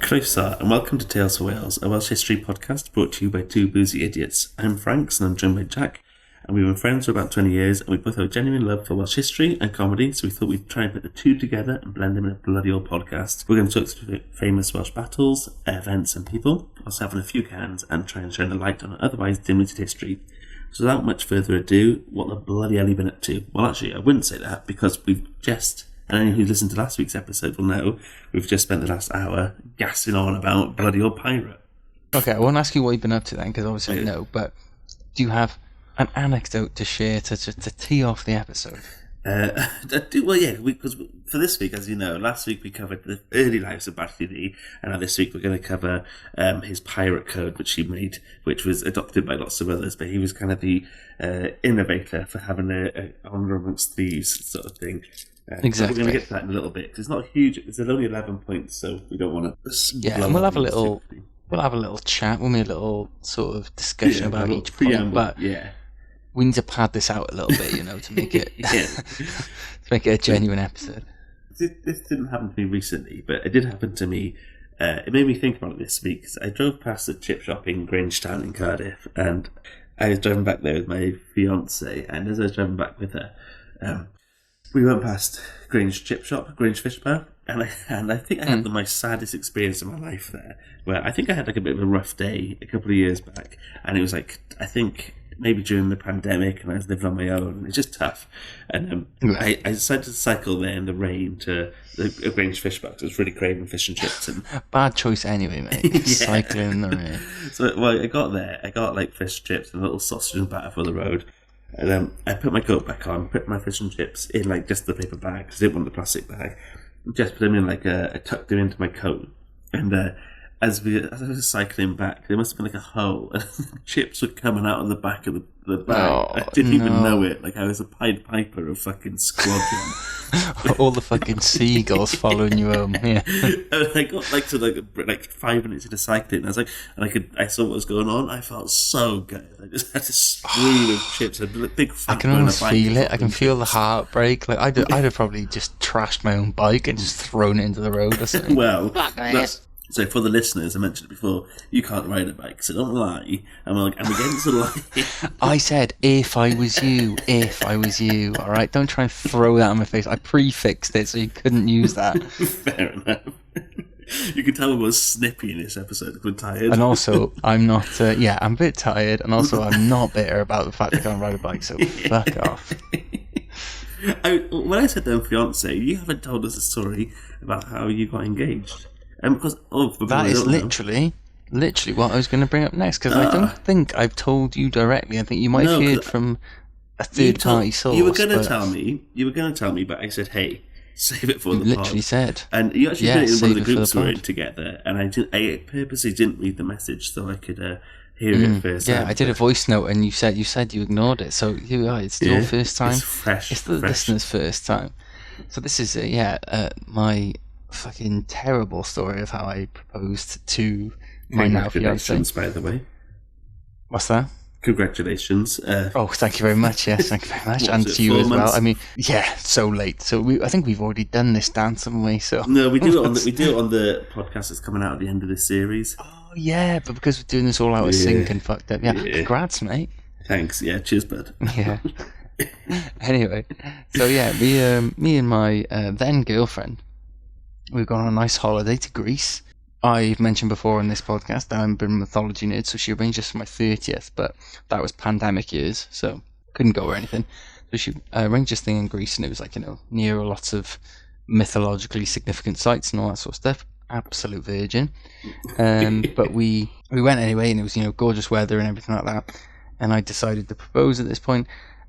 Croeso, and welcome to Tales for Wales, a Welsh history podcast brought to you by two boozy idiots. I'm Franks, and I'm joined by Jack, and we've been friends for about 20 years, and we both have a genuine love for Welsh history and comedy, so we thought we'd try and put the two together and blend them in a bloody old podcast. We're going to talk through famous Welsh battles, events, and people, also having a few cans, and try and shine a light on otherwise dim-witted history. So without much further ado, what the bloody hell have you been up to? Well, actually, I wouldn't say that, because we've just... And anyone who listened to last week's episode will know we've just spent the last hour gassing on about bloody old pirate. Okay, I won't ask you what you've been up to then, because obviously I know, but do you have an anecdote to share to tee off the episode? Because for this week, as you know, last week we covered the early lives of Barti Ddu, and now this week we're going to cover his pirate code, which he made, which was adopted by lots of others, but he was kind of the innovator for having a honour amongst thieves sort of thing. Exactly. We're going to get to that in a little bit because it's not huge. It's only 11 points, so we don't want to. Yeah, and we'll have a little chat. We'll make a little sort of discussion about each point. But yeah, we need to pad this out a little bit, to make it to make it a genuine episode. This didn't happen to me recently, but it did happen to me. It made me think about it this week because I drove past a chip shop in Grangetown in Cardiff, and I was driving back there with my fiance, and as I was driving back with her. We went past Grange Chip Shop, Grange Fish Bar, and I think I had my saddest experience of my life there, where I think I had like a bit of a rough day a couple of years back, and it was like, I think maybe during the pandemic, and I was living on my own, and it's just tough, and I decided to cycle there in the rain to the Grange Fish Bar, because I was really craving fish and chips. And bad choice anyway, mate. Cycling in the rain. So I got there, I got like fish and chips and a little sausage and batter for the road. And I put my coat back on, put my fish and chips in like just the paper bag because I didn't want the plastic bag. Just put them in like I tucked them into my coat. And as I was cycling back, there must have been like a hole, and chips were coming out of the back of the bag. Oh, I didn't even know it. Like I was a Pied Piper of fucking squadron. All the fucking seagulls following you home. Yeah. And I got like to like 5 minutes into cycling. I was like, and I saw what was going on. I felt so good. I just had a spoon of chips, a big fat. I can almost feel it. I can feel the heartbreak. Like I'd have probably just trashed my own bike and just thrown it into the road or something. Well, so for the listeners, I mentioned it before, you can't ride a bike, so don't lie. I'm against the lie. I said, if I was you, all right? Don't try and throw that in my face. I prefixed it so you couldn't use that. Fair enough. You can tell I was snippy in this episode. I'm tired. And also, I'm not, I'm a bit tired, and also I'm not bitter about the fact I can't ride a bike, so fuck off. When I said to fiance, you haven't told us a story about how you got engaged. Because that is literally what I was going to bring up next, because I don't think I've told you directly. I think you might have heard from a third-party source. You were going to tell me, but I said, hey, save it for the pod. You literally said. And you actually did it in one of the groups we were in together, and I purposely didn't read the message so I could hear it first. Yeah, I did a voice note, and you said you ignored it, so it's your first time. It's fresh. It's the listener's first time. So this is, my fucking terrible story of how I proposed to my now fiance. Congratulations, by the way. What's that? Congratulations. Thank you very much. Yes, thank you very much. And to you as well. I mean, so late. So I think we've already done this dance, haven't we? So no, we do it on the podcast that's coming out at the end of this series. Oh yeah, but because we're doing this all out of sync and fucked up. Yeah, congrats, mate. Thanks. Yeah, cheers, bud. Yeah. Anyway, so me and my then girlfriend, we've gone on a nice holiday to Greece. I've mentioned before in this podcast that I'm a bit of a mythology nerd, so she arranged this for my 30th, but that was pandemic years, so couldn't go or anything. So she arranged this thing in Greece, and it was like, near lots of mythologically significant sites and all that sort of stuff. Absolute virgin. But we went anyway, and it was, gorgeous weather and everything like that. And I decided to propose at this point.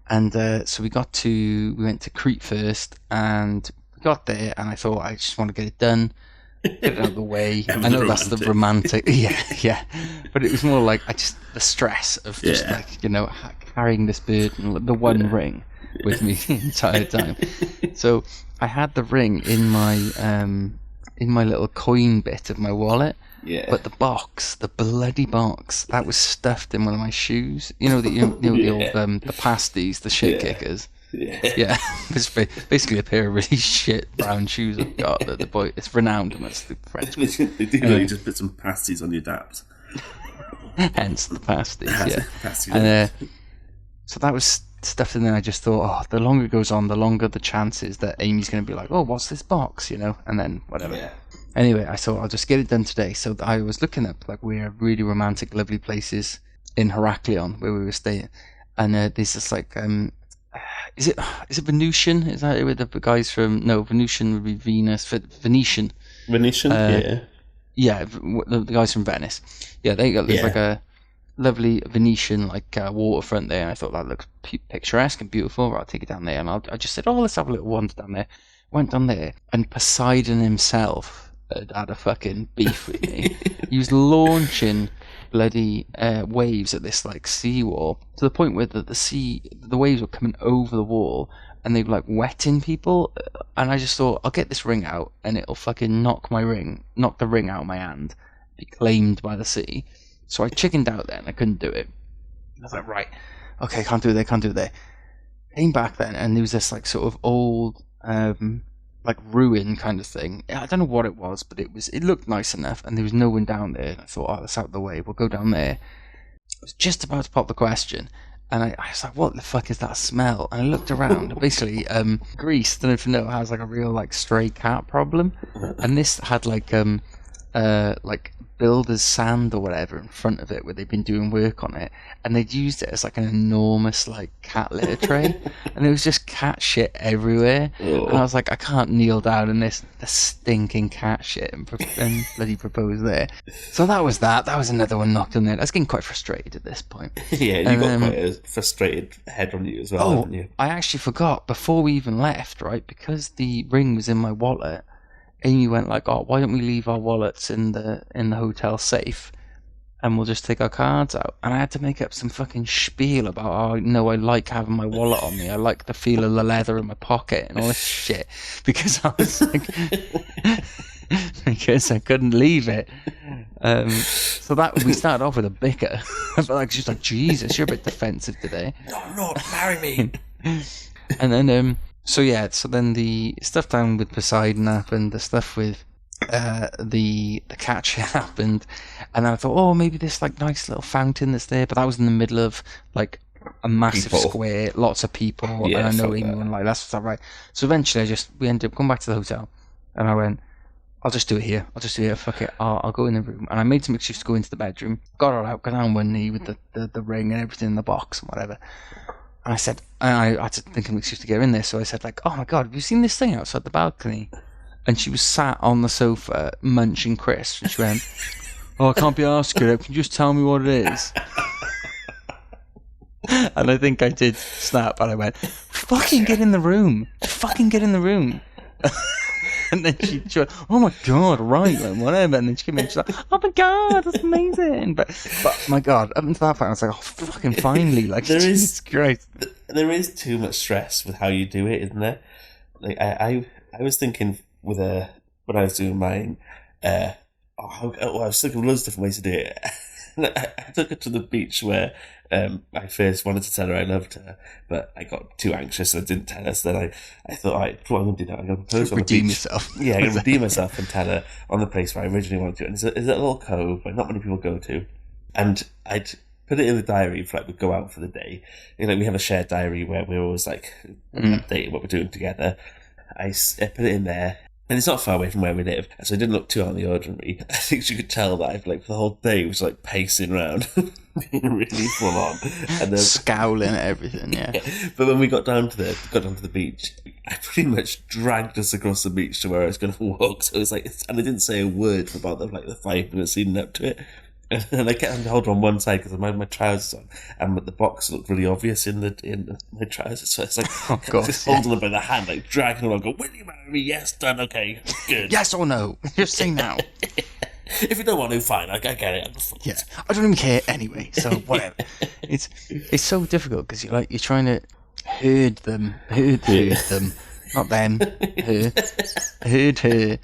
And so we went to Crete first, and got there, and I thought, I just want to get it done, get it out of the way. I know that's the romantic, yeah. But it was more like the stress of just carrying this burden, the one ring with me the entire time. So I had the ring in my little coin bit of my wallet. Yeah. But the bloody box, that was stuffed in one of my shoes. The old the pasties, the shit kickers. Yeah, it's basically a pair of really shit brown shoes I've got that the boy, it's renowned amongst the French. They do let you just put some pasties on your daps. Hence the pasties, yeah. Pasties. And so that was stuff, and then I just thought, oh, the longer it goes on, the longer the chances that Amy's going to be like, oh, what's this box, and then whatever. Yeah. Anyway, I thought I'll just get it done today. So I was looking up like really romantic, lovely places in Heraklion where we were staying, and there's this like is it Venusian? Is that with the guys from? No, Venusian would be Venus. Venetian. Yeah. Yeah, the guys from Venice. Yeah, they got like a lovely Venetian like waterfront there, and I thought that looked picturesque and beautiful. Right, I'll take it down there, and I just said, oh, let's have a little wander down there. Went down there, and Poseidon himself had a fucking beef with me. He was launching bloody waves at this like seawall to the point where the waves were coming over the wall, and they were like wetting people, and I just thought, I'll get this ring out and it'll fucking knock the ring out of my hand, be claimed by the sea. So I chickened out then, I couldn't do it. I was like, right, okay, can't do it there. Came back then, and there was this like sort of old like ruin kind of thing. I don't know what it was, but it looked nice enough, and there was no one down there. And I thought, oh, that's out of the way, we'll go down there. I was just about to pop the question, and I was like, what the fuck is that smell? And I looked around, and basically Greece, don't know if you know, has like a real like stray cat problem, and this had like builder's sand or whatever in front of it where they've been doing work on it, and they'd used it as like an enormous like cat litter tray, and there was just cat shit everywhere. And I was like, I can't kneel down in the stinking cat shit and bloody propose there. So that was another one knocked on there. I was getting quite frustrated at this point. Yeah, you got quite a frustrated head on you as well, haven't you? I actually forgot before we even left, right, because the ring was in my wallet. Amy went like, oh, why don't we leave our wallets in the hotel safe, and we'll just take our cards out. And I had to make up some fucking spiel about, oh, no, I like having my wallet on me. I like the feel of the leather in my pocket and all this shit, because I was like, because I couldn't leave it. So that we started off with a bicker. But like, she's like, Jesus, you're a bit defensive today. No, I'm not. Marry me. And then so then the stuff down with Poseidon happened, the stuff with the cat shit happened, and then I thought, oh, maybe this like nice little fountain that's there, but that was in the middle of like a massive square, lots of people, and I know even like that's not right. So eventually we ended up going back to the hotel, and I went, I'll just do it here. Fuck it. I'll go in the room, and I made some excuse to go into the bedroom. Got her out, got down on one knee with the ring and everything in the box and whatever. And I said, I had to think of an excuse to get her in there, so I said, like, oh my God, have you seen this thing outside the balcony? And she was sat on the sofa munching crisps, and she went, oh, I can't be asked, can you just tell me what it is? And I think I did snap, and I went, fucking get in the room. And then she went, oh my God, right, then, whatever. And then she came in, she's like, oh my God, that's amazing. But my God, up until that point, I was like, oh, fucking finally. Like, Jesus Christ. There is too much stress with how you do it, isn't there? Like, I was thinking when I was doing mine, I was thinking of loads of different ways to do it. I took her to the beach where I first wanted to tell her I loved her, but I got too anxious and I didn't tell her. So then I thought, all right, what I'm going to do now, I'm going to propose on the beach. Redeem yourself. Yeah, I'm going to redeem myself and tell her on the place where I originally wanted to. And it's a little cove where not many people go to. And I'd put it in the diary for like we'd go out for the day. We have a shared diary where we're always like updating what we're doing together. I put it in there. And it's not far away from where we live, so it didn't look too out of the ordinary. I think she could tell that I've, like, for the whole day was like pacing around, being really full on, and then scowling at everything. Yeah. But when we got down to the beach, I pretty much dragged us across the beach to where I was going to walk. So it was like, and I didn't say a word for about the 5 minutes leading up to it. And I kept having to hold her on one side because I had my trousers on, and the box looked really obvious in my trousers. So it's like, just holding her by the hand, like dragging her on, go, will you marry me? Yes, done, okay, good. Yes or no? Just say now. If you don't want to, fine, I get it. Yeah, I don't even care anyway, so whatever. It's so difficult because you're trying to herd them, not them, herd her.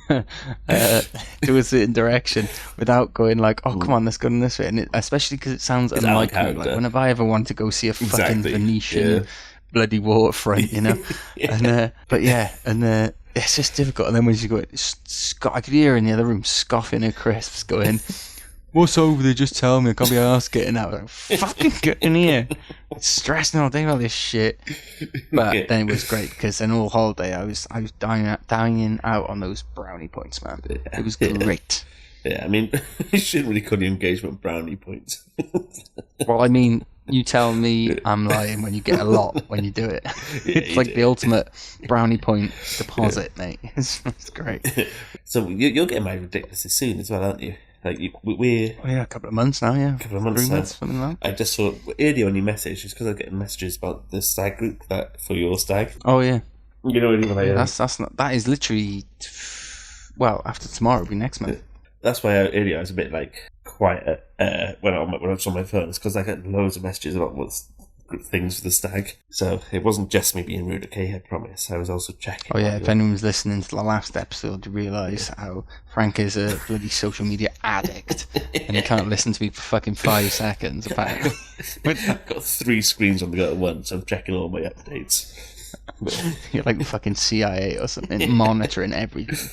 To a certain direction without going like, oh, come on, let's go in this way. And especially because it sounds unlike me. Like, whenever I ever want to go see a fucking Venetian bloody waterfront, you know. Yeah. And it's just difficult. And then when she go, I could hear her in the other room scoffing her crisps, going, "What's over there? Just tell me. I can't be arsed getting out." I was like, "Fucking get in here!" Stressing all day about this shit. But then it was great because then all holiday I was dining out on those brownie points, man. It was great. Yeah, I mean, you shouldn't really call your engagement brownie points. Well, I mean, you tell me I'm lying when you get a lot when you do it. It's like the ultimate brownie point deposit, mate. It's great. So you're getting married ridiculously soon as well, aren't you? Like we're a couple of months now, yeah. A couple of months 3 now. months, something like that. I just saw earlier on your message, just because I was getting messages about the stag group for your stag. Oh yeah. You know what I mean? That is literally after tomorrow will be next month. That's why earlier I was a bit like quiet when I was on my phone. It's because I get loads of messages about what's good things for the stag. So it wasn't just me being rude, okay, I promise. I was also checking. Oh yeah, if anyone's listening to the last episode, you realise how Frank is a bloody social media addict and he can't listen to me for fucking 5 seconds, apparently. I've got 3 screens on the go at once. I'm checking all my updates. You're like the fucking CIA or something, monitoring everything.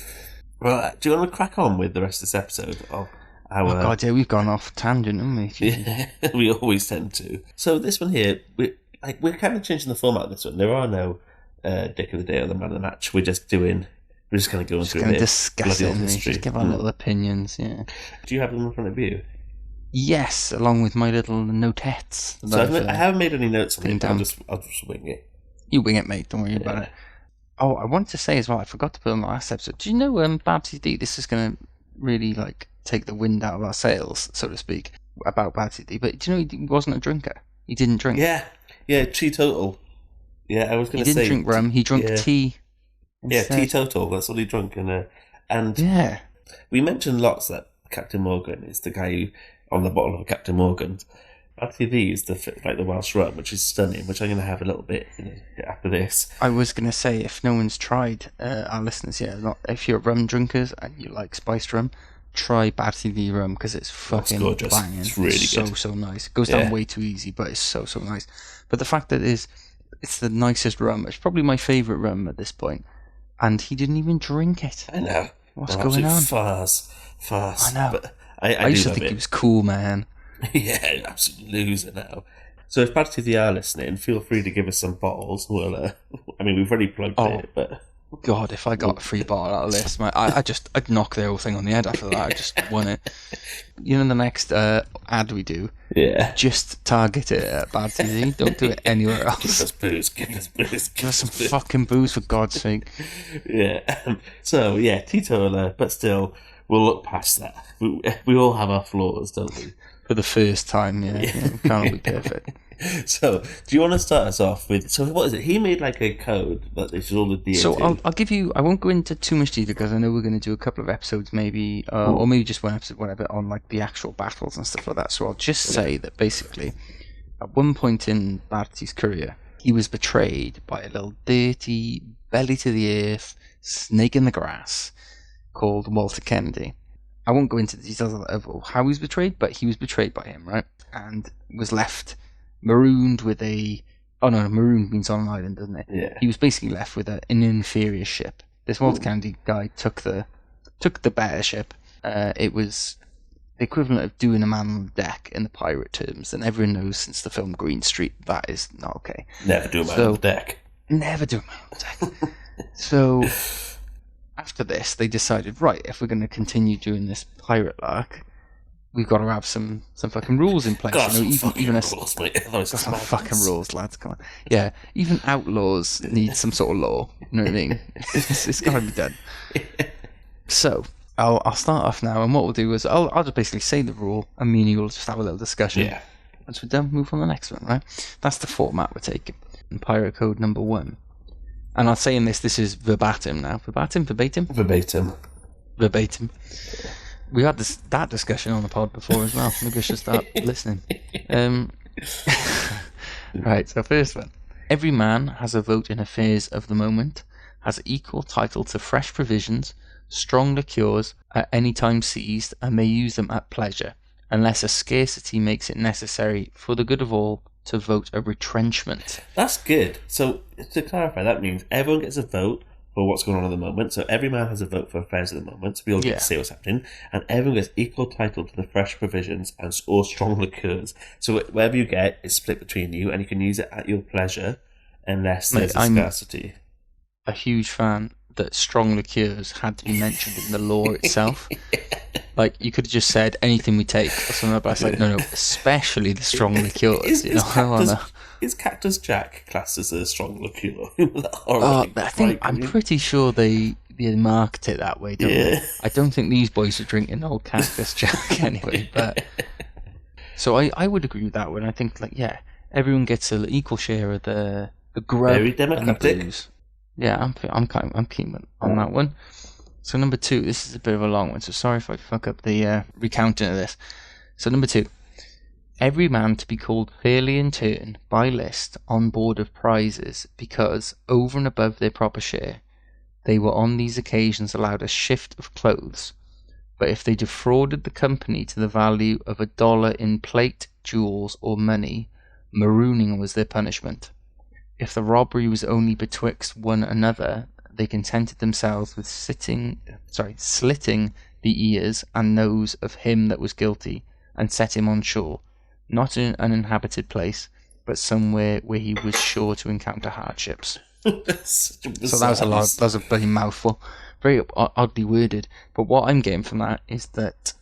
Well, do you want to crack on with the rest of this episode of our... Oh god, yeah, we've gone off tangent, haven't we? Yeah, we always tend to. So this one here, we're kind of changing the format of this one. There are no Dick of the Day or the Man of the Match. We're just kind of going through it. Discuss it, just give our little opinions, yeah. Do you have them in front of you? Yes, along with my little notettes. So I haven't made any notes on it, I'll just wing it. You wing it, mate, don't worry about it. Oh, I wanted to say as well, I forgot to put on the last episode. Do you know Barti Ddu, this is going to really take the wind out of our sails, so to speak, about Barti Ddu, but do you know he wasn't a drinker? He didn't drink. Yeah, teetotal. Yeah, I was going to say... He didn't drink rum, he drank tea instead. Yeah, teetotal, that's all he drank. And yeah. We mentioned lots that Captain Morgan is the guy who, on the bottle of Captain Morgan's. Barti Ddu is the Welsh rum, which is stunning, which I'm going to have a little bit after this. I was going to say, if no one's tried, our listeners here, if you're rum drinkers and you like spiced rum, try Barti Ddu rum because it's fucking banging. It's really good. So nice. It goes down way too easy, but it's so nice. But the fact that it's the nicest rum, it's probably my favourite rum at this point, and he didn't even drink it. I know. What's going on? Farce. I know. But I used to think he was cool, man. Yeah, absolute loser now. So if Barti Ddu are listening, feel free to give us some bottles. We'll, we've already plugged it, but... God, if I got a free bottle out of this, I'd knock the whole thing on the head after that. I just won it. You know, the next ad we do, just target it at Barti Ddu. Don't do it anywhere else. Give us booze. Give us some fucking booze, for God's sake. Yeah. So, teetotaler, but still, we'll look past that. We all have our flaws, don't we? For the first time, we can't all be perfect. So, do you want to start us off with... So, what is it? He made a code that this is all the D&D. So, I'll give you... I won't go into too much detail because I know we're going to do a couple of episodes maybe, or maybe just one episode, whatever, on the actual battles and stuff like that. So, I'll just say that basically, at one point in Barti's career, he was betrayed by a little dirty, belly to the earth, snake in the grass called Walter Kennedy. I won't go into the details of how he was betrayed, but he was betrayed by him, right? And was left marooned with marooned means on an island, doesn't it? Yeah. He was basically left with an inferior ship. This Walter Kennedy guy took the better ship. It was the equivalent of doing a man on the deck in the pirate terms, and everyone knows since the film Green Street that is not okay. Never do a man on the deck. Never do a man on the deck. So... After this, they decided, right, if we're going to continue doing this pirate lark, we've got to have some fucking rules in place. Even rules, mate. Some fucking rules, lads. Come on. Yeah, even outlaws need some sort of law. You know what I mean? It's got to be done. So I'll start off now, and what we'll do is I'll just basically say the rule, and me and you will just have a little discussion. Yeah. Once we're done, move on to the next one. Right? That's the format we're taking. And pirate code number 1. And I'll say in this is verbatim now. Verbatim? Verbatim. We had that discussion on the pod before as well. Maybe I should start listening. Right, so first one. Every man has a vote in affairs of the moment, has equal title to fresh provisions, strong liqueurs at any time seized, and may use them at pleasure, unless a scarcity makes it necessary for the good of all to vote a retrenchment. That's good. So, to clarify, that means everyone gets a vote for what's going on at the moment. So, every man has a vote for affairs at the moment. So, we all get to see what's happening. And everyone gets equal title to the fresh provisions and or strong liqueurs. So, whatever you get is split between you, and you can use it at your pleasure unless there's a scarcity. A huge fan that strong liqueurs had to be mentioned in the law itself. Like, you could have just said anything we take or something, but I was like, no, especially the strong liqueurs. Is Cactus Jack classed as a strong liqueur? I'm pretty sure they market it that way, don't they? I don't think these boys are drinking old Cactus Jack anyway. But so I would agree with that one. I think, like, everyone gets an equal share of the grub Very democratic. and the booze. Yeah, I'm keen on that one. So number 2, this is a bit of a long one, so sorry if I fuck up the recounting of this. So number 2, every man to be called fairly in turn by list on board of prizes because, over and above their proper share, they were on these occasions allowed a shift of clothes, but if they defrauded the company to the value of $1 in plate, jewels, or money, marooning was their punishment. If the robbery was only betwixt one another, they contented themselves with slitting the ears and nose of him that was guilty, and set him on shore, not in an uninhabited place, but somewhere where he was sure to encounter hardships. So that was a lot. That was a bloody mouthful, very oddly worded. But what I'm getting from that is that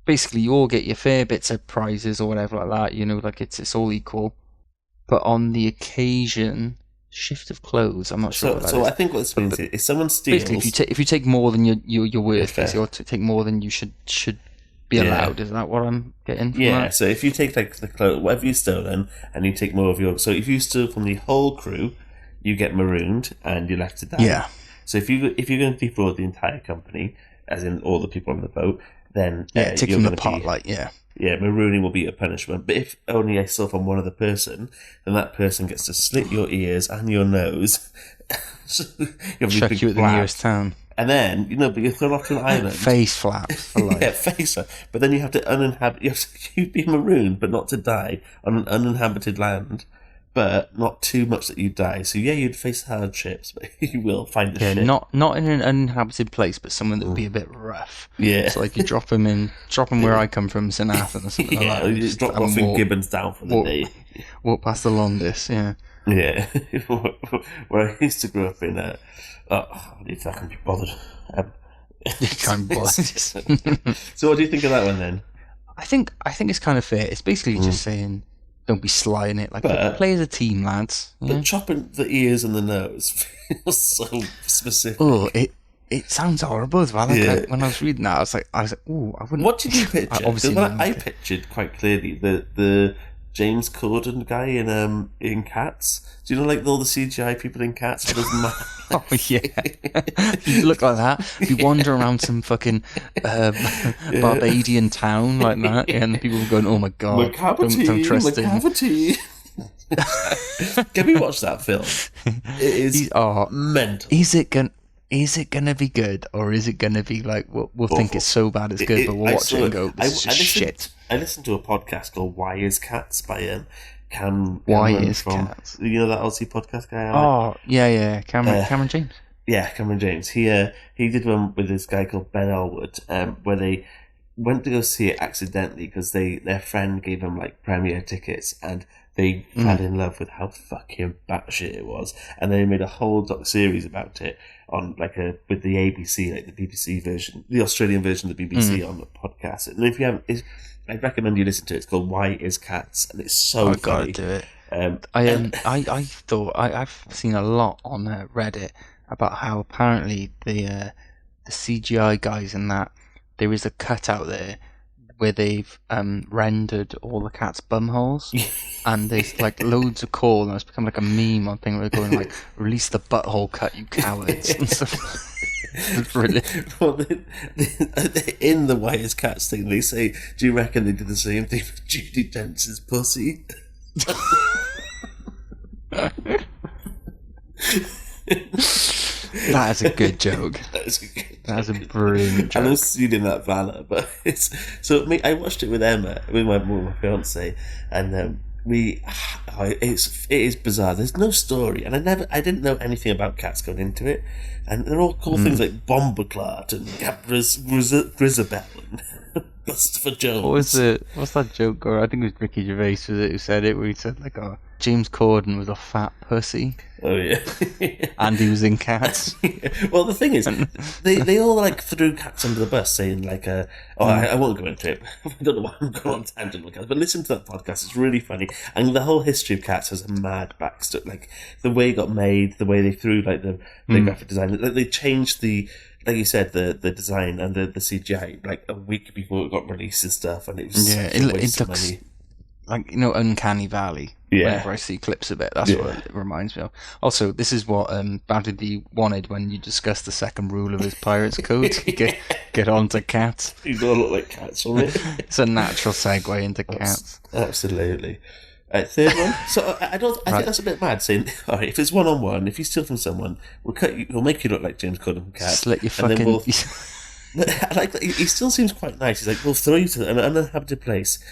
basically you all get your fair bits of prizes or whatever like that. Like it's all equal. But on the occasion, shift of clothes. I'm not sure. I think what this means is someone steals. Basically, if you take more than you're worth, basically, or take more than you should be allowed. Is that what I'm getting? From that? So if you take like the clothes, whatever you've stolen, and you take more of your, so if you steal from the whole crew, you get marooned and you're left to die. Yeah. So if you're going to defraud the entire company, as in all the people on the boat, then take you're from the pot, marooning will be a punishment. But if only I steal from one other person, then that person gets to slit your ears and your nose. Chuck you at the nearest town. And then, but you're thrown off to an island. Face flaps for life. Yeah, face flap. But then you have to be marooned, but not to die, on an uninhabited land. But not too much that you die. So you'd face hardships, but you will find the shit. Not in an uninhabited place, but somewhere that would be a bit rough. Yeah. So like you drop them where I come from, St. Athens or something like that. You drop off in Gibbons down for the day. Walk past the Londis, yeah. Yeah. Where I used to grow up in, I can't be bothered. You can't be bothered. So what do you think of that one then? I think it's kind of fair. It's basically just saying, don't be sly in it. Like, play as a team, lads. But chopping the ears and the nose feels so specific. Oh, it sounds horrible as well. When I was reading that, I was like, ooh, I wouldn't. What did you picture? I pictured quite clearly the James Corden guy in Cats. Do you know, like all the CGI people in Cats? Oh yeah, you look like that. You wander around some fucking Barbadian town like that, and the people are going, "Oh my god, don't trust him." Can we watch that film? It is mental. Is it gonna be good, or is it gonna be like we'll think it's so bad it's good, but we'll watch it and go, this is shit. I listened to a podcast called Why Is Cats by Cam. Why Is Cats? You know that Aussie podcast guy? Cameron James. Yeah, Cameron James. He did one with this guy called Ben Elwood, where they went to go see it accidentally because their friend gave them like premiere tickets and they fell in love with how fucking batshit it was, and they made a whole doc series about it on with the ABC, like the BBC version, the Australian version of the BBC on the podcast. And if you haven't, I'd recommend you listen to it. It's called Why Is Cats, and it's so funny. Gotta do it. I thought I've seen a lot on Reddit about how apparently the CGI guys in that, there is a cut out there where they've rendered all the cats' bumholes, and there's like loads of call, and it's become like a meme on thing where they're going like, "Release the butthole cut, you cowards!" and stuff. It's brilliant. Well, in the Why Is Cats thing, they say, "Do you reckon they did the same thing with Judi Dench's pussy?" That is a good joke. That is a brilliant joke. I was seen in that Valor, but I watched it with Emma, with my fiance, and it is bizarre. There's no story, and I didn't know anything about cats going into it, and they're all called things like Bomberclart and Grisabelle and Christopher Jones. What's that joke? Or I think it was Ricky Gervais who said it, where he said like, "Oh, James Corden was a fat pussy." Oh yeah, and he was in Cats. Well, the thing is, they all like threw Cats under the bus, saying like, I won't go into it. I don't know why I'm going on tangent with Cats, but listen to that podcast. It's really funny, and the whole history of Cats has a mad backstory. Like the way it got made, the way they threw like the graphic design. Like, they changed like you said, the design and the CGI like a week before it got released and stuff, and it was it looks money. Like, Uncanny Valley. Yeah. Whenever I see clips of it, that's what it reminds me of. Also, this is what Barti Ddu wanted when you discussed the second rule of his Pirates Code. Get on to Cats. You don't look like Cats on it. It's a natural segue into Cats. Absolutely. Third one. So I think that's a bit mad. Saying, all right, if it's 1-on-1, if you steal from someone, we'll make you look like James Corden from Cats. Slit your fucking. I like that. He still seems quite nice. He's like, we'll throw you to an uninhabited place.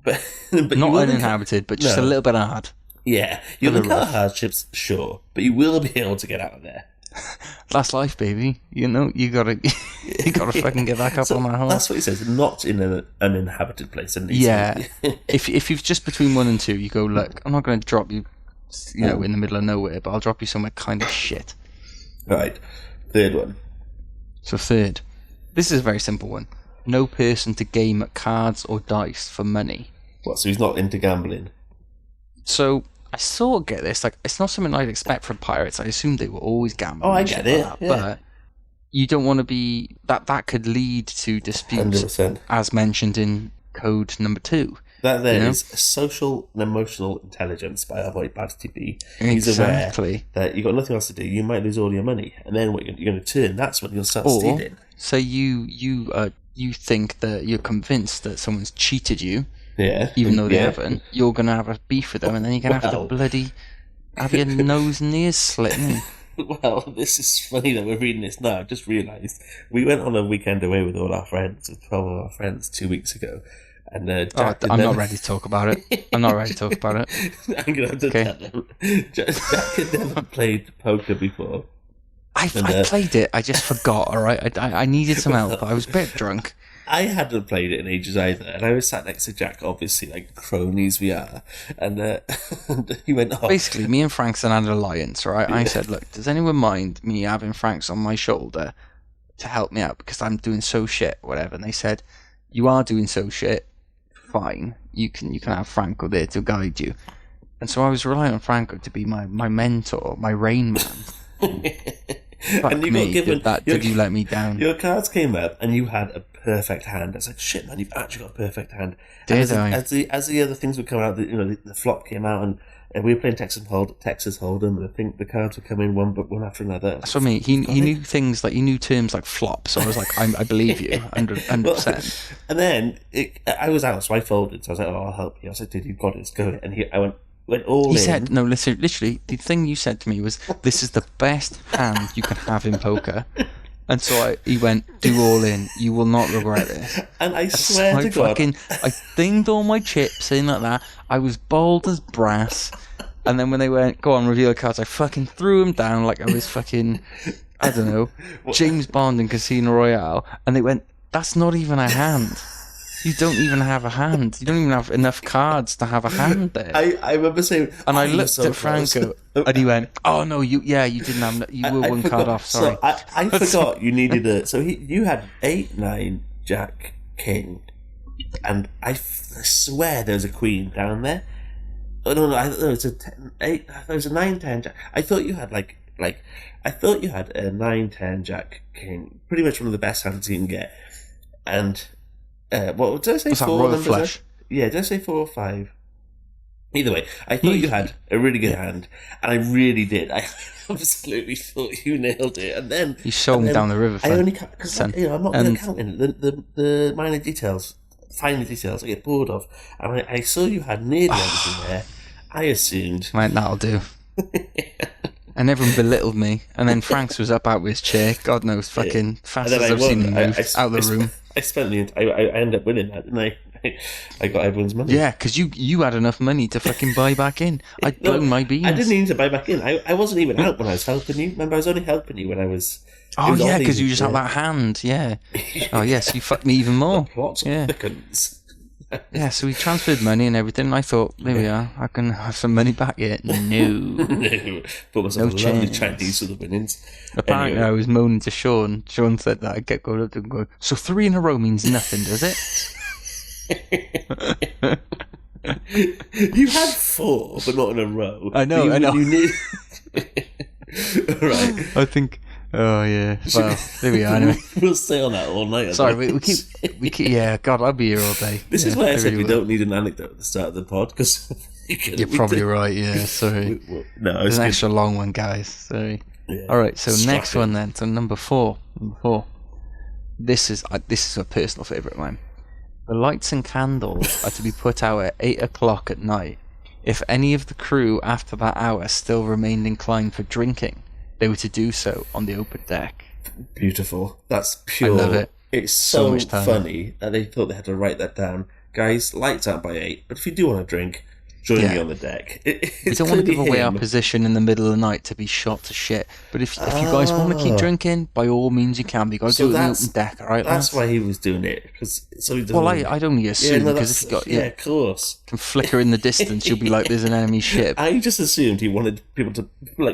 But not uninhabited, but just a little bit hard. Yeah, you'll encounter hardships, sure, but you will be able to get out of there. That's life, baby. You gotta fucking get back up on that horse. That's what he says. Not in an uninhabited place. Yeah. if you've just between 1 and 2, you go, look, I'm not going to drop you, in the middle of nowhere, but I'll drop you somewhere kind of shit. Right. Third one. So third, this is a very simple one. No person to game at cards or dice for money. What, so he's not into gambling? So, I sort of get this. Like, it's not something I'd expect from pirates. I assume they were always gambling. Oh, I get it. Like that, but you don't want to be... That could lead to disputes, 100%. as mentioned in code number 2. That there is social and emotional intelligence by our boy Barti Ddu. He's Exactly. aware that you've got nothing else to do. You might lose all your money. And then what you're going to turn, that's when you'll start stealing. So you think that you're convinced that someone's cheated you, even though they haven't. You're going to have a beef with them, and then you're going to have to bloody have your nose and ears slit. Well, this is funny that we're reading this now. I've just realised we went on a weekend away with all our friends, with 12 of our friends, 2 weeks ago. And I'm not ready to talk about it. I'm not ready to talk about it. I'm going to have to tell them. Jack had never played poker before. I played it. I just forgot. All right, I needed some help. I was a bit drunk. I hadn't played it in ages either, and I was sat next to Jack, obviously, like cronies we are, and he went off. Basically, me and Frankson had an alliance, right? I said, look, does anyone mind me having Franks on my shoulder to help me out because I'm doing so shit, whatever? And they said, you are doing so shit. Fine, you can have Franco there to guide you. And so I was relying on Franco to be my mentor, my rain man. Fuck and you me, got did you let me down? Your cards came up and you had a perfect hand. I was like, shit, man, you've actually got a perfect hand. Did I? As the other things were coming out, the flop came out, and we were playing Texas Hold'em, and I think the cards were coming one after another. That's what I mean. He knew things like, he knew terms like flop, so I was like, I believe you, 100%. And then I was out, so I folded. So I was like, oh, I'll help you. I said, dude, you've got it, let's go. And I went all in. He said, no, literally, the thing you said to me was, this is the best hand you can have in poker. And so he went, do all in. You will not regret this. And I swear to God. I dinged all my chips in like that. I was bold as brass. And then when they went, go on, reveal the cards, I fucking threw them down like I was fucking, I don't know, James Bond in Casino Royale. And they went, that's not even a hand. You don't even have a hand. You don't even have enough cards to have a hand there. I remember saying... And I looked at Franco, and he went, oh, no, you didn't have... You were one card off, sorry. So I forgot you needed a... So you had 8, 9, Jack, King, and I swear there was a Queen down there. Oh, no, I thought there was a 10, 8... There was a 9, 10, Jack. I thought you had, I thought you had a 9, 10, Jack, King. Pretty much one of the best hands you can get. And... what did I say? 4 numbers? Flush? Yeah, did I say 4 or 5? Either way, I thought you had a really good hand, and I really did. I absolutely thought you nailed it. And then you showed me down the river. I only because I'm not good at counting the minor details, finer details. I get bored of. And I saw you had nearly everything there. I assumed. Right, that'll do. And everyone belittled me. And then Franks was up out with his chair. God knows, fucking fast as I've seen him move out of the room. I ended up winning that, didn't I? I got everyone's money. Yeah, because you had enough money to fucking buy back in. I'd blown my beans. I didn't need to buy back in. I wasn't even out when I was helping you. Remember, I was only helping you when I was... Oh, yeah, because you just had that hand, yeah. Oh, yes, you fucked me even more. Plot thickens. Yeah, so we transferred money and everything, and I thought, there we are, I can have some money back yet. No. No. Put myself a lovely Chinese for the winnings. Apparently, anyway. I was moaning to Sean. Sean said that I'd get going up and go, so 3 in a row means nothing, does it? You had 4, but not in a row. I know. You need... Right. I think... Oh, yeah. Well, there we are, anyway. We'll stay on that all night. Sorry, we keep... Yeah, God, I'll be here all day. This is why I said we don't need an anecdote at the start of the pod, because... You're probably right, yeah, sorry. No, it's an extra long one, guys, sorry. Yeah, alright, so next one then, so number 4. This is a personal favourite of mine. The lights and candles are to be put out at 8 o'clock at night. If any of the crew after that hour still remained inclined for drinking, they were to do so on the open deck. Beautiful. That's pure. I love it. It's so funny that they thought they had to write that down. Guys, lights out by 8, but if you do want to drink, join me on the deck. We don't want to give away our position in the middle of the night to be shot to shit. But if you guys want to keep drinking, by all means you can. But you got to do it on the open deck, alright? That's why he was doing it. I'd only assume because if you got of course, can flicker in the distance, you'll be like, "There's an enemy ship." I just assumed he wanted people to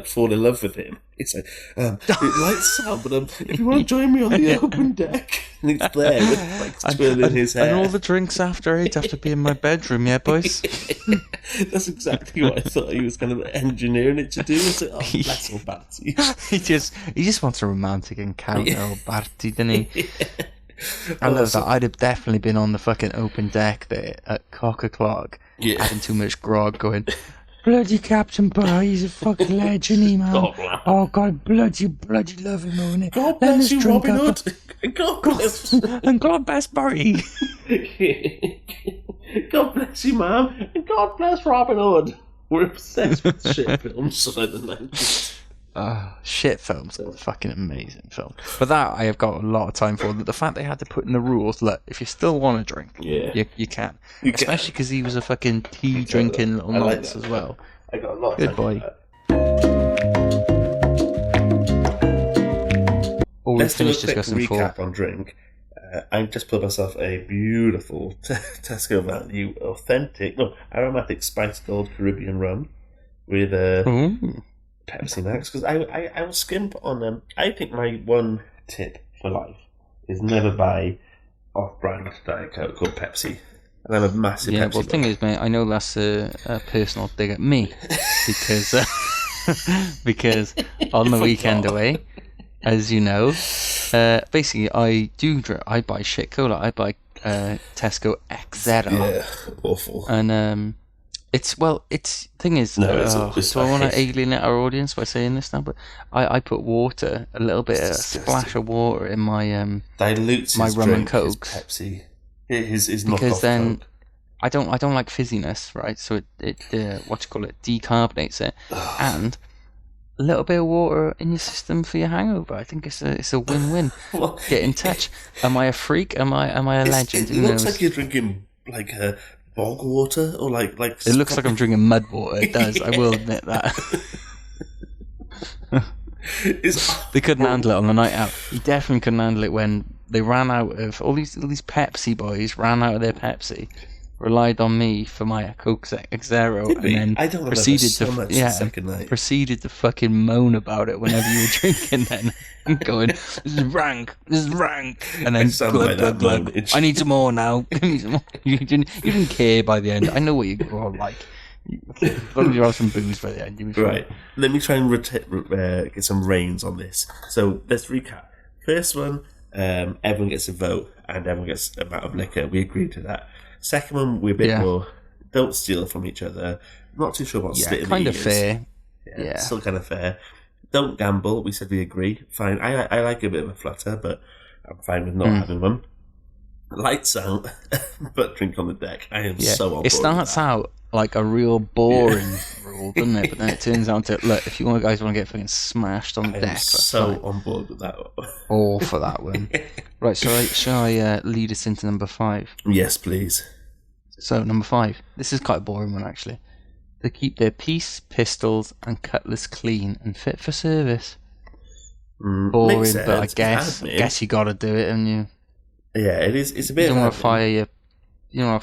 fall in love with him. It's like it lights out, but if you want to join me on the open deck, and he's there with twirling his hair. And all the drinks after 8 have to be in my bedroom, yeah, boys. That's exactly what I thought he was kind of engineering it to do. It's like, bless old Barti. he just wants a romantic encounter, old Barti, doesn't he? I love that. I'd have definitely been on the fucking open deck there at cock o'clock, having too much grog, going, bloody Captain Bar, he's a fucking legend, he, man. Oh, God, bloody love him, isn't it? God bless you, Robin Hood. God bless. And God bless Barry. God bless you, ma'am. And God bless Robin Hood. We're obsessed with shit films like the 90s. Shit films are fucking amazing film. But that I have got a lot of time for. The fact they had to put in the rules, look, if you still want to drink, you can. Especially because he was a fucking tea drinking little nonce as well. I got a lot of good boy. Let's do a quick recap on drink. I just put myself a beautiful Tesco value aromatic spiced gold Caribbean rum with Pepsi Max, because I will skimp on them. I think my one tip for life is never buy off-brand Diet Coke or Pepsi. And I'm a massive Pepsi. Well, the thing is, mate, I know that's a personal dig at me because because on the weekend away, as you know, basically I buy shit cola. I buy Tesco X-Zero. Yeah, awful. And thing is, do I want to alienate our audience by saying this now? But I put water, a little bit, a splash of water in my dilutes my his rum drink, and Coke. his Pepsi, his because then Coke. I don't like fizziness, right? So it decarbonates it, and a little bit of water in your system for your hangover. I think it's a win-win. Well, get in touch. Am I a freak? Am I a legend? It looks like you're drinking like bog water or like. It looks like I'm drinking mud water. It does. I will admit that. They couldn't handle it on the night out. He definitely couldn't handle it when they ran out of all these Pepsi boys ran out of their Pepsi. Relied on me for my Coke X-Zero, and then proceeded to fucking moan about it whenever you were drinking. Then going, "This is rank, and then glug. I need some more now. Give me some more. You didn't care by the end. I know what you were like. You have some booze by the end. You'll be right. Let me try and get some reins on this. So let's recap. First one, everyone gets a vote, and everyone gets an amount of liquor. We agreed to that. Second one, we're a bit more, don't steal from each other. Not too sure about splitting kind the of fair. Yeah, still kind of fair. Don't gamble, we said we agree. Fine, I like a bit of a flutter, but I'm fine with not having one. Lights out, but drink on the deck. I am so on board. It starts out like a real boring rule, doesn't it? But then it turns out to, look, if you guys want to get fucking smashed on the deck, so on board with that. All for that one. Right, shall I lead us into number 5? Yes, please. So, number 5. This is quite a boring one, actually. To keep their piece, pistols, and cutlass clean and fit for service. Boring, Makes sense. but I guess you gotta do it, haven't you? Yeah, it is. It's a bit. You don't want to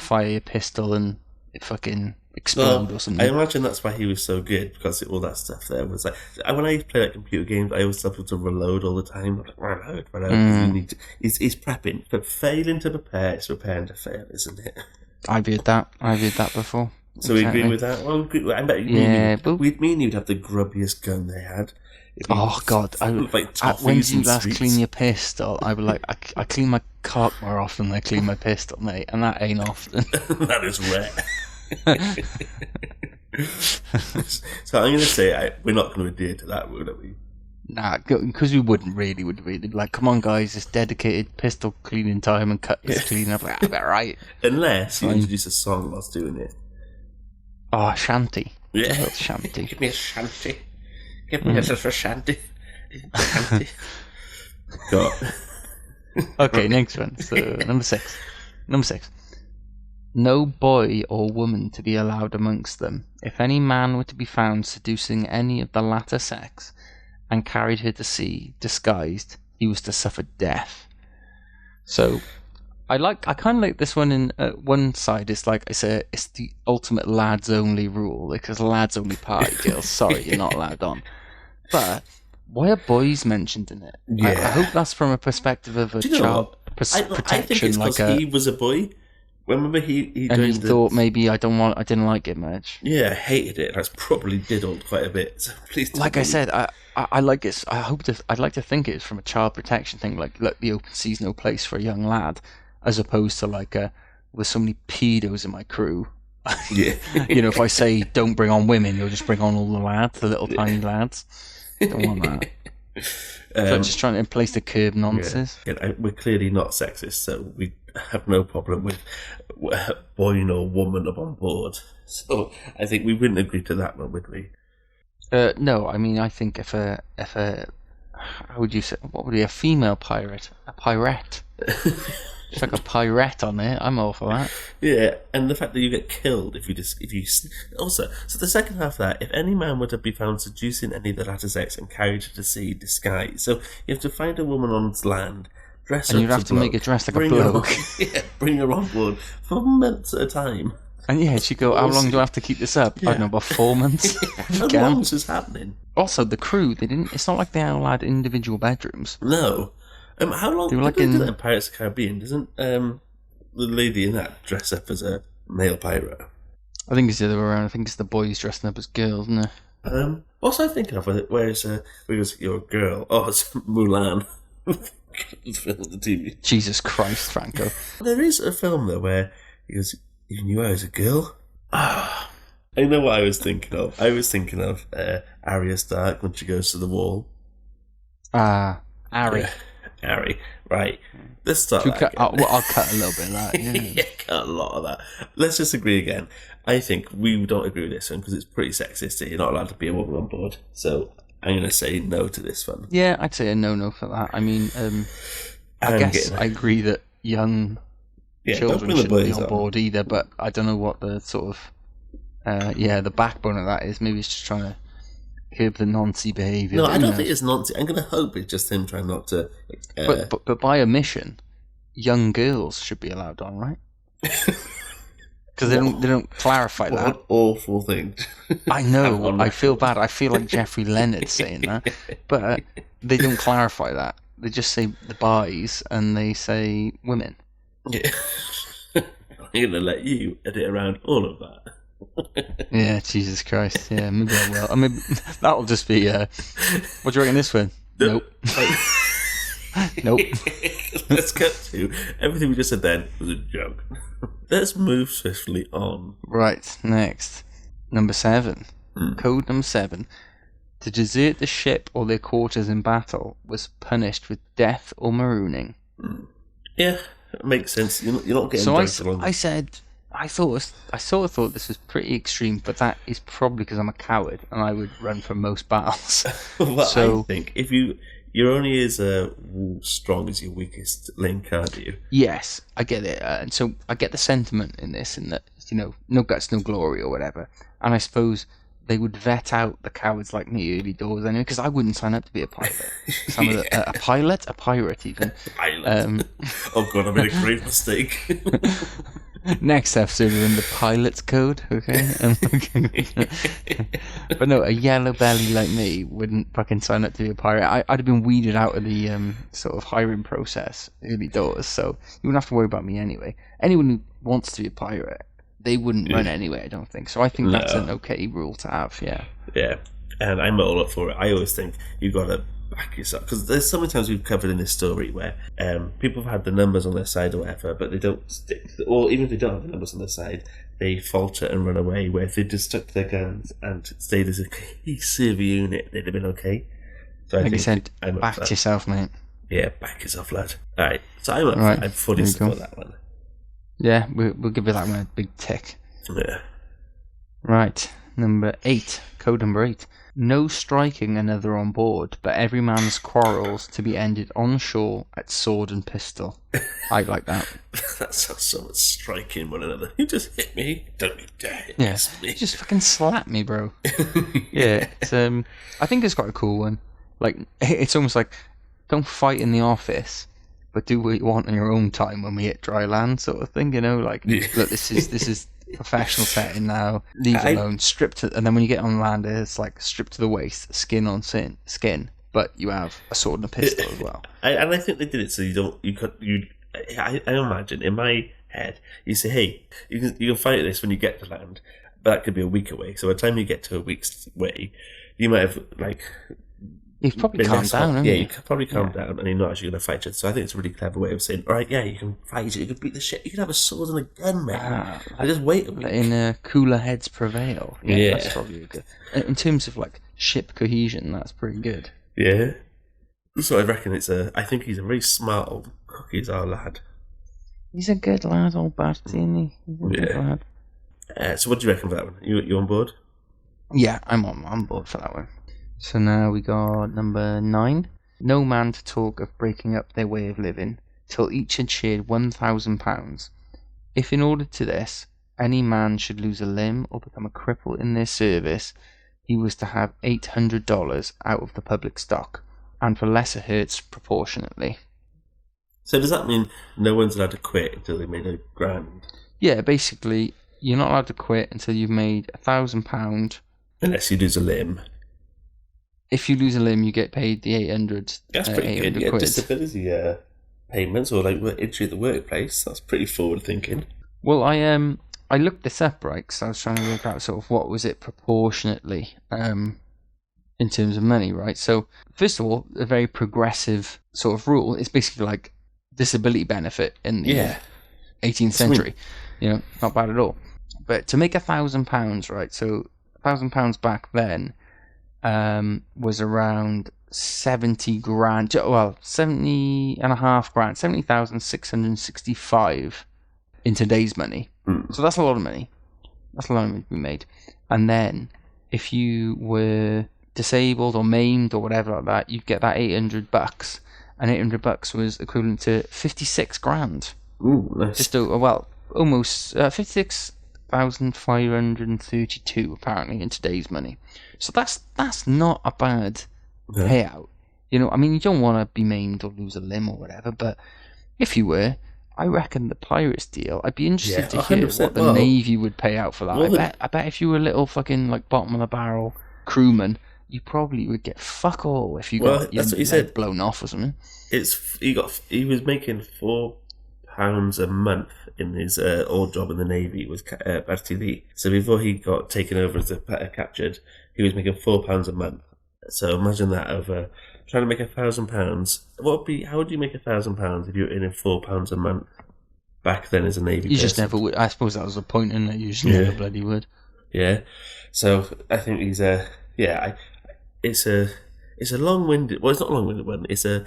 fire your pistol and it fucking explode or something. I imagine that's why he was so good, because all that stuff there was like, when I play like computer games, I always tell people to reload all the time. I'm like, reload. He's prepping, but failing to prepare is preparing to fail, isn't it? I viewed that before. So we agree with that one. I bet me and you'd have the grubbiest gun they had. Oh God! When you last clean your pistol, I would like I clean my cock more often than I clean my pistol, mate, and that ain't often. That is rare. So I'm going to say we're not going to adhere to that, would we? Nah, because we wouldn't really, would we? They'd be like, come on, guys, it's dedicated pistol cleaning time and cut is clean up. Like, right. Unless you introduce a song whilst doing it. Oh, a shanty. Yeah. Shanty. Give me a shanty. Give me a little shanty. God. Okay, next one. So, number 6. No boy or woman to be allowed amongst them. If any man were to be found seducing any of the latter sex and carried her to sea disguised, he was to suffer death. So, I kind of like this one. In one side, it's like it's the ultimate lads only rule, because lads only party, girls. Sorry, you're not allowed on. But why are boys mentioned in it? Yeah. I hope that's from a perspective of a child protection. I think it's because he was a boy. Remember he and he thought maybe I didn't like it much. Yeah, I hated it. That's probably diddled quite a bit. So please. Like I said, I like it. I'd like to think it's from a child protection thing. Like, look, the open sea's no place for a young lad, as opposed to like there's so many pedos in my crew. Yeah. If I say don't bring on women, you'll just bring on all the lads, the little tiny lads. Don't want that. So just trying to place the curb nonsense. Yeah, we're clearly not sexist, so we have no problem with boy or woman up on board. So I think we wouldn't agree to that one, would we? No, I mean I think if a how would you say, what would be a female pirate? A pirate. It's like a pirate on it. I'm all for that. Yeah, and the fact that you get killed if you also. So the second half of that, if any man were to be found seducing any of the latter sex and carried her to sea disguised, so you have to find a woman on land, dress her, and you'd have to make her dress like a bloke. Bring her on board for months at a time. And yeah, she'd go, how long do I have to keep this up? Yeah. I don't know, about 4 months. How long is this happening? Also, the crew, it's not like they all had individual bedrooms. No. How long did they do that in Pirates of the Caribbean? Doesn't the lady in that dress up as a male pirate? I think it's the other way around. I think it's the boys dressing up as girls, isn't it? What's I thinking of? Where's you're a girl? Oh, it's Mulan. The TV. Jesus Christ, Franco. There is a film though where he goes, "You knew I was a girl." I know what I was thinking of. I was thinking of Arya Stark when she goes to the wall. Ari. Harry, right. Let's start I'll cut a little bit of that. Yeah, cut a lot of that. Let's just agree again. I think we don't agree with this one because it's pretty sexist. You're not allowed to be a woman on board. So I'm going to say no to this one. Yeah, I'd say a no for that. I mean, I guess I agree that young children shouldn't be on board either, but I don't know what the sort of, the backbone of that is. Maybe it's just trying to curb the Nancy behaviour. No, I don't think it's Nancy. I'm going to hope it's just him trying not to. But by omission, young girls should be allowed on, right? Because they don't clarify that. What an awful thing. I know. I feel bad. I feel like Jeffrey Leonard saying that, but they don't clarify that. They just say the boys and they say women. Yeah. I'm going to let you edit around all of that. Yeah, Jesus Christ. Yeah, maybe I will. I mean, that'll just be. What do you reckon this one? Nope. Nope. Let's cut to everything we just said then was a joke. Let's move swiftly on. Right, next. Number 7. Code number 7. To desert the ship or their quarters in battle was punished with death or marooning. Yeah, it makes sense. You're not getting so I said... I sort of thought this was pretty extreme, but that is probably because I'm a coward and I would run from most battles. Well, so I think if you you're only as strong as your weakest link, aren't you? Yes, I get it. And so I get the sentiment in this, in that, no guts, no glory or whatever. And I suppose they would vet out the cowards like me early doors anyway, because I wouldn't sign up to be a pilot. A pilot? A pirate, even. Pilot. Oh, God, I made a great mistake. Next episode is in the pilot's code, okay? But no, a yellow belly like me wouldn't fucking sign up to be a pirate. I'd have been weeded out of the sort of hiring process early doors, so you wouldn't have to worry about me anyway. Anyone who wants to be a pirate, they wouldn't run anyway, I don't think. So I think that's an okay rule to have, yeah. Yeah, and I'm all up for it. I always think you've got to back yourself, because there's so many times we've covered in this story where people have had the numbers on their side or whatever, but they don't stick, or even if they don't have the numbers on their side, they falter and run away, where if they just stuck to their guns and stayed as a cohesive unit, they'd have been okay. So like you said, back yourself, mate. Yeah, back yourself, lad. Alright, so I'm up for it. I fully support that one. Yeah, we'll give you that one a big tick. Yeah. Right, code number 8. No striking another on board, but every man's quarrels to be ended on shore at sword and pistol. I like that. That sounds so much striking one another. You just hit me. Don't you dare hit me. You just fucking slap me, bro. Yeah, it's, I think it's quite a cool one. Like, it's almost like, don't fight in the office, but do what you want on your own time when we hit dry land, sort of thing. Like, look, this is professional setting now. Leave alone, stripped to, and then when you get on land, it's like stripped to the waist, skin on skin. But you have a sword and a pistol as well. I think they did it so I imagine in my head, you say, hey, you can fight this when you get to land, but that could be a week away. So by the time you get to a week's way, you might have you've probably calmed down, you could probably calm down, and you're not actually going to fight it. So I think it's a really clever way of saying, all right, yeah, you can fight it, you can beat the shit, you can have a sword and a gun, man. I just wait a week. In cooler heads prevail. Yeah, that's probably good. In terms of like ship cohesion, that's pretty good. Yeah. So I reckon I think he's a very smart old cook, he's our lad. He's a good lad, old Barti, isn't he? He's a good lad. So what do you reckon for that one? You on board? Yeah, I'm on board for that one. So now we got number 9. No man to talk of breaking up their way of living till each had shared £1,000. If in order to this, any man should lose a limb or become a cripple in their service, he was to have $800 out of the public stock, and for lesser hurts proportionately. So does that mean no one's allowed to quit until they made £1,000? Yeah, basically, you're not allowed to quit until you've made £1,000. Unless you lose a limb. If you lose a limb, you get paid the 800. That's pretty good. You get disability payments or like entry at the workplace. That's pretty forward thinking. Well, I looked this up, right? Because I was trying to work out sort of what was it proportionately in terms of money, right? So first of all, a very progressive sort of rule. It's basically like disability benefit in the 18th century. Not bad at all. But to make £1,000, right? So £1,000 back then was around 70 grand. Well, 70 and a half grand, 70,665 in today's money. So that's a lot of money. That's a lot of money to be made. And then if you were disabled or maimed or whatever like that, you'd get that $800. And $800 was equivalent to 56 grand. Ooh, nice. Just almost 56,532 apparently in today's money. So that's not a bad payout. You don't want to be maimed or lose a limb or whatever, but if you were, I reckon the Pirates deal, I'd be interested to hear what the Navy would pay out for that. I bet if you were a little fucking like bottom of the barrel crewman, you probably would get fuck all if you got your leg blown off or something. He was making £4 a month in his old job in the Navy was Barti Ddu. So before he got taken over as captured, he was making £4 a month. So imagine that over trying to make £1,000. How would you make £1,000 if you were earning £4 a month back then as a Navy? You just never would. I suppose that was the point, in that you just never bloody would. Yeah. So I think he's it's a long-winded. Well, it's not a long-winded one. It's a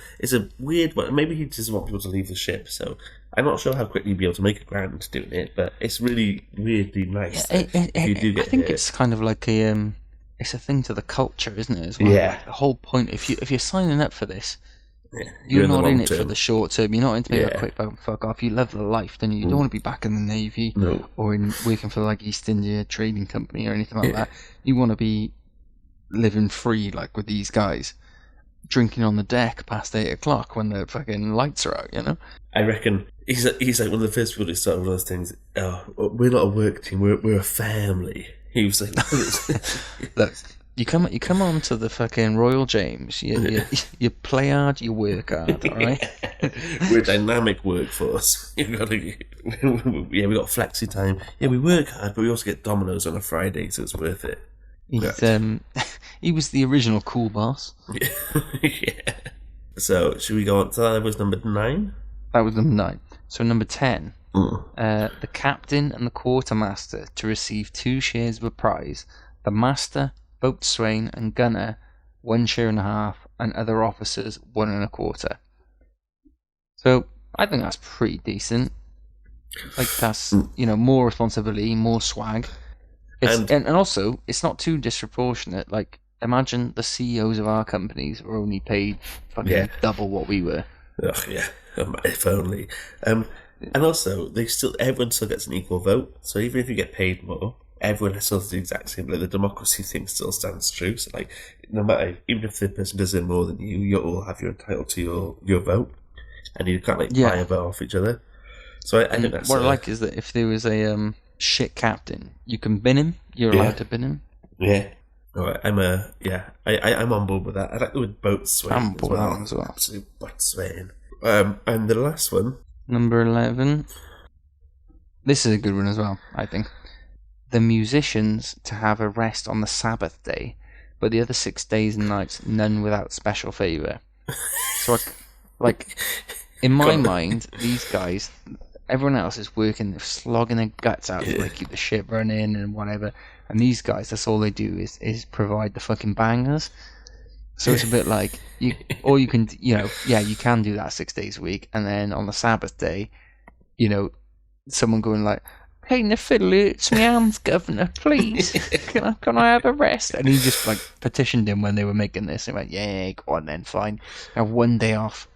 weird one. Maybe he just wants people to leave the ship. So I'm not sure how quickly you'd be able to make £1,000 doing it, but it's really weirdly nice. I think it's kind of like a it's a thing to the culture, isn't it? As well, Yeah. like, the whole point. If you're signing up for this, Yeah. you're in the not in long it for term. the short term. You're not in to be a Yeah. quick fuck off. You love the life, then you don't want to be back in the Navy or in working for like East India Trading Company or anything like that. You want to be living free, like with these guys, drinking on the deck past 8 o'clock when the fucking lights are out. You know. I reckon he's like one of the first people to start with those things. Oh, we're not a work team. We're a family. He was like, look, you come on to the fucking Royal James. You play hard, you work hard. All right. We're a dynamic workforce. We got flexi time. Yeah, we work hard, but we also get Domino's on a Friday, so it's worth it. He was the original cool boss. Yeah. So should we go on to that? Was number 9? That was number 9. So number 10, the captain and the quartermaster to receive 2 shares of a prize. The master, boatswain, and gunner 1.5 shares, and other officers 1 1/4. So I think that's pretty decent. Like that's more responsibility, more swag. And also it's not too disproportionate. Like imagine the CEOs of our companies were only paid fucking double what we were. Oh, yeah. If only. And also, everyone still gets an equal vote. So even if you get paid more, everyone still does the exact same. Like the democracy thing still stands true. So like, no matter, even if the person does it more than you, you all have your entitled to your vote, and you can't buy a vote off each other. So I think that's what I like is that if there was a shit captain, you can bin him. You're allowed to bin him. Yeah. All right, I'm on board with that. I like the word boatswain. I'm on board with that one as well. Absolute boatswain. And the last one, number 11. This is a good one as well, I think. The musicians to have a rest on the Sabbath day, but the other 6 days and nights, none without special favour. So, in my mind, these guys, everyone else is working, slogging their guts out to keep the ship running and whatever. And these guys, that's all they do is provide the fucking bangers. So it's a bit like you can do that 6 days a week, and then on the Sabbath day, someone going like, playing the fiddle hurts my hands, governor, please. Can I have a rest? And he just petitioned him when they were making this and went, yeah, go on then, fine. Have 1 day off.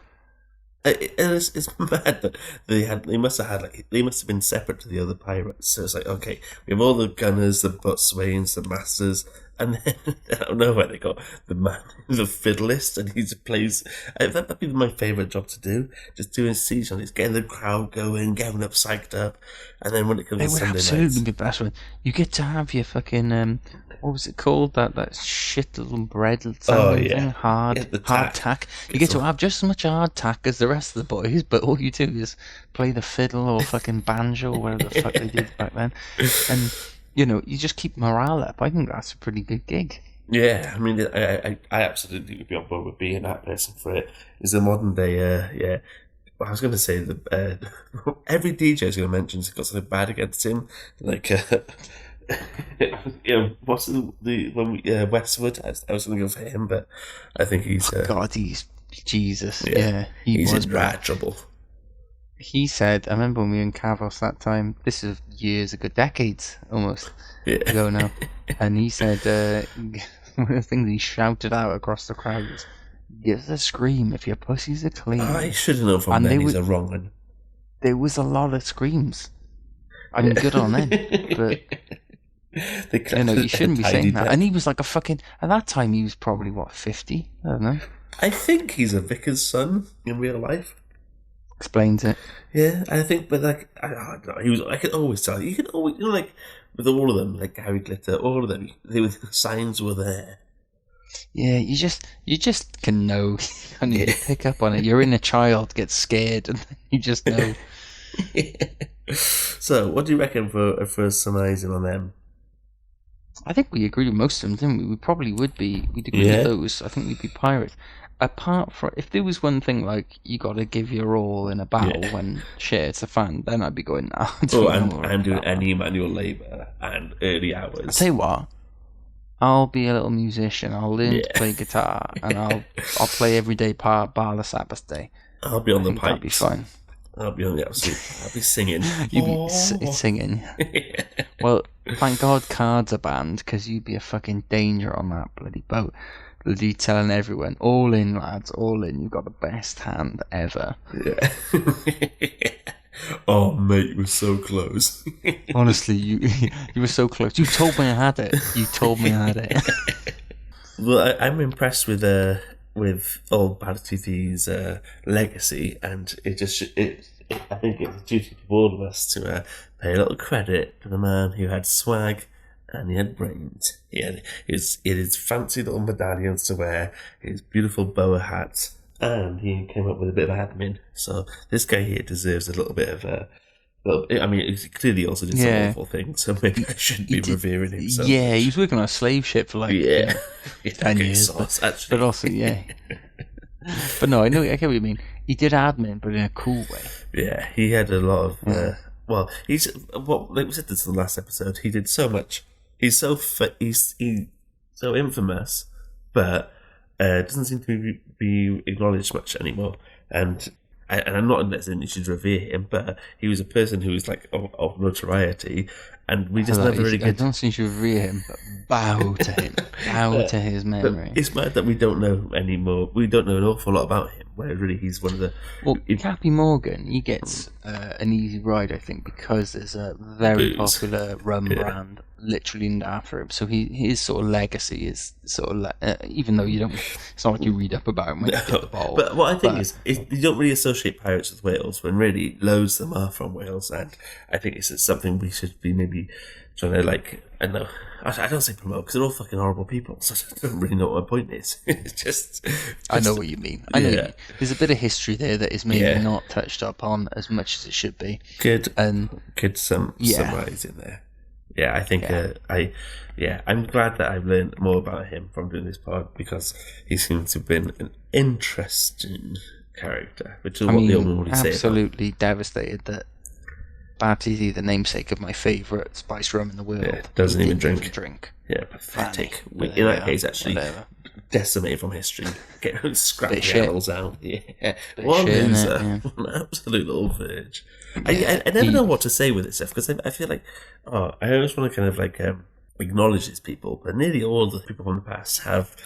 It's mad that they must have been separate to the other pirates. So it's like, okay, we have all the gunners, the boatswains, the masters, and then I don't know where they got the man, the fiddleist, and he just plays. That'd be my favourite job to do, just doing siege on it, getting the crowd going, getting them psyched up, and then when it comes to Sunday nights, absolutely be the best one. You get to have your fucking what was it called? That shit little bread thing, hard tack. You get to have just as much hard tack as the rest of the boys, but all you do is play the fiddle or fucking banjo or whatever the fuck they did back then, and you just keep morale up. I think that's a pretty good gig. Yeah, I mean, I absolutely would be on board with being that person for it. It's a modern day, I was going to say that every DJ is going to mention has got something bad against him, like. What's the Westwood? I was going to go for him, but I think he's. God, he's Jesus. Yeah, he's in bad trouble. He said, I remember when we were in Cavos that time, this is years ago, decades almost ago now, and he said, one of the things he shouted out across the crowd was, give us a scream if your pussies are clean. I should have known from then he's a wrong one. There was a lot of screams. I mean, good on them, but you shouldn't be saying that. And he was like at that time he was probably, 50? I don't know. I think he's a vicar's son in real life. Explains it. Yeah, I think, but I don't know, he was. I can always tell. You can always, with all of them, like Harry Glitter, all of them, the signs were there. Yeah, you just can know, and you pick up on it. You're in a child, gets scared, and you just know. So, what do you reckon for surmising on them? I think we agreed with most of them, didn't we? We probably would be. We'd agree with those. I think we'd be pirates. Apart from, if there was one thing like you got to give your all in a battle when shit hits a fan, then I'd be going, I'm doing any manual labour and early hours. I'll tell you what, I'll be a little musician. I'll learn to play guitar, and I'll play every day bar the Sabbath day. I'll be on the pipes. That'd be fine. I'll be on the absolute. I'll be singing. You'd be singing. Well, thank God cards are banned, because you'd be a fucking danger on that bloody boat. Bloody telling everyone, all in, lads, all in. You've got the best hand ever. Yeah. Oh, mate, you were so close. Honestly, you were so close. You told me I had it. Well, I'm impressed with old Barti Ddu's legacy, and I think it's a duty for all of us to pay a little credit to the man who had swag and he had brains. He had his fancy little medallions to wear, his beautiful boa hat, and he came up with a bit of admin. So this guy here deserves a little bit of I mean, he clearly also did some awful things, so maybe I shouldn't be revering him. So. Yeah, he was working on a slave ship for 10 years. Sauce, but also, but no, I get what you mean. He did admin, but in a cool way. Yeah, he had a lot of. Like we said this in the last episode, he did so much. He's so infamous, but doesn't seem to be acknowledged much anymore. And I'm not saying you should revere him, but he was a person who was like of notoriety, and we just never really. I don't think you should revere him, but bow to him, to his memory. It's mad that we don't know anymore. We don't know an awful lot about him. Where really he's one of the. Well, Cappy Morgan, he gets an easy ride, I think, because there's a very popular rum brand literally named after him. So his sort of legacy is sort of even though you don't, it's not like you read up about him when you get the bottle. But what I think is you don't really associate pirates with Wales when really loads of them are from Wales, and I think it's something we should be maybe trying to I don't say promote because they're all fucking horrible people, so I don't really know what my point is. It's just I know what you mean. I know what you mean. There's a bit of history there that is maybe not touched up on as much as it should be. Good summarize in there. Yeah, I think I'm glad that I've learned more about him from doing this pod because he seems to have been an interesting character, which is what they normally say. Absolutely devastated that Barti Ddu, the namesake of my favourite spice rum in the world, doesn't even drink. Yeah, pathetic. In that case, actually, decimated from history. Get scrap the animals out. Yeah, one loser, one absolute little verge. I never know what to say with this stuff because I feel like I always want to kind of acknowledge these people, but nearly all the people from the past have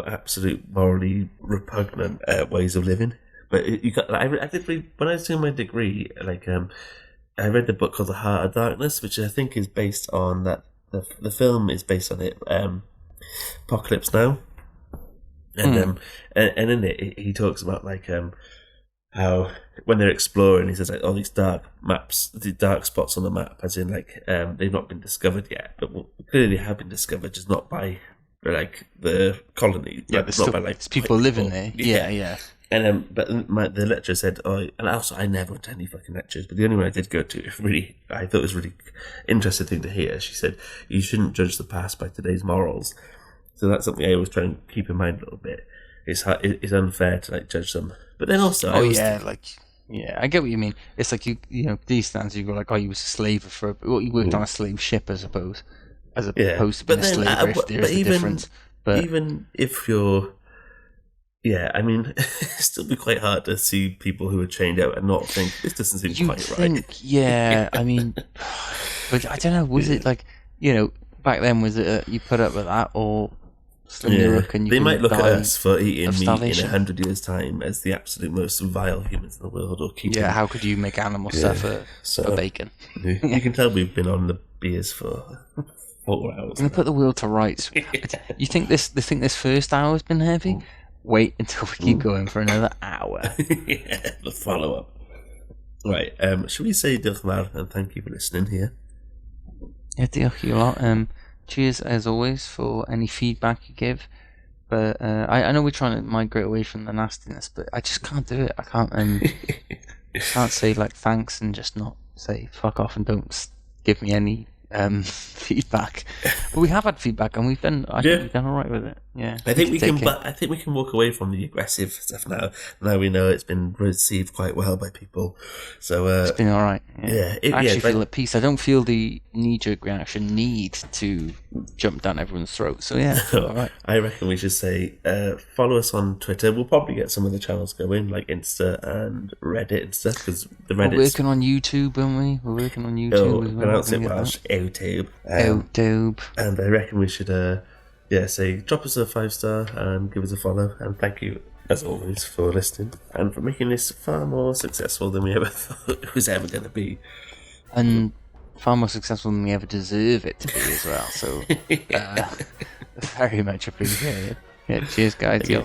absolute morally repugnant ways of living. But I did read when I was doing my degree, I read the book called The Heart of Darkness, which I think is based on that. The film is based on it, Apocalypse Now, and in it he talks about how when they're exploring, he says all these dark maps, the dark spots on the map, as in they've not been discovered yet, but clearly have been discovered, just not by the colony. Yeah, but there's people living there. Yeah. And but the lecturer said, and also I never went to any fucking lectures, but the only one I did go to, I thought it was a really interesting thing to hear. She said, you shouldn't judge the past by today's morals. So that's something I always try and keep in mind a little bit. It's unfair to judge them, but then also I get what you mean. It's like you these stands you go you was a slave for you worked on a slave ship, I suppose, as opposed to being a slave. There's the difference. But even if you're it'd still be quite hard to see people who are chained out and not think this doesn't seem quite right. Yeah, but I don't know. Was it back then? Was it you put up with that or? They might look at us for eating meat in 100 years' time as the absolute most vile humans in the world. How could you make animals suffer for bacon? You can tell we've been on the beers for 4 hours. I'm gonna put the wheel to rights. You think this first hour has been heavy? Wait until we keep going for another hour. The follow up. Right. Should we say diolch yn fawr and thank you for listening here? Yeah, diolch you lot. Cheers as always for any feedback you give. But I know we're trying to migrate away from the nastiness, but I just can't do it. I can't say thanks and just not say fuck off and don't give me any feedback. But we have had feedback, and I think we've done all right with it. Yeah, I think we can. But I think we can walk away from the aggressive stuff now. Now we know it's been received quite well by people. So it's been all right. Yeah, I actually feel at peace. I don't feel the knee-jerk reaction need to jump down everyone's throat. So yeah, all right. I reckon we should say follow us on Twitter. We'll probably get some of the channels going, like Insta and Reddit and stuff, because the Reddit. We're working on YouTube, aren't we? We're working on YouTube as well. Pronounce it Welsh. YouTube. YouTube. And I reckon we should, say drop us a 5-star and give us a follow. And thank you, as always, for listening and for making this far more successful than we ever thought it was ever going to be. And far more successful than we ever deserve it to be as well. So, very much appreciated. Yeah, cheers, guys. Okay,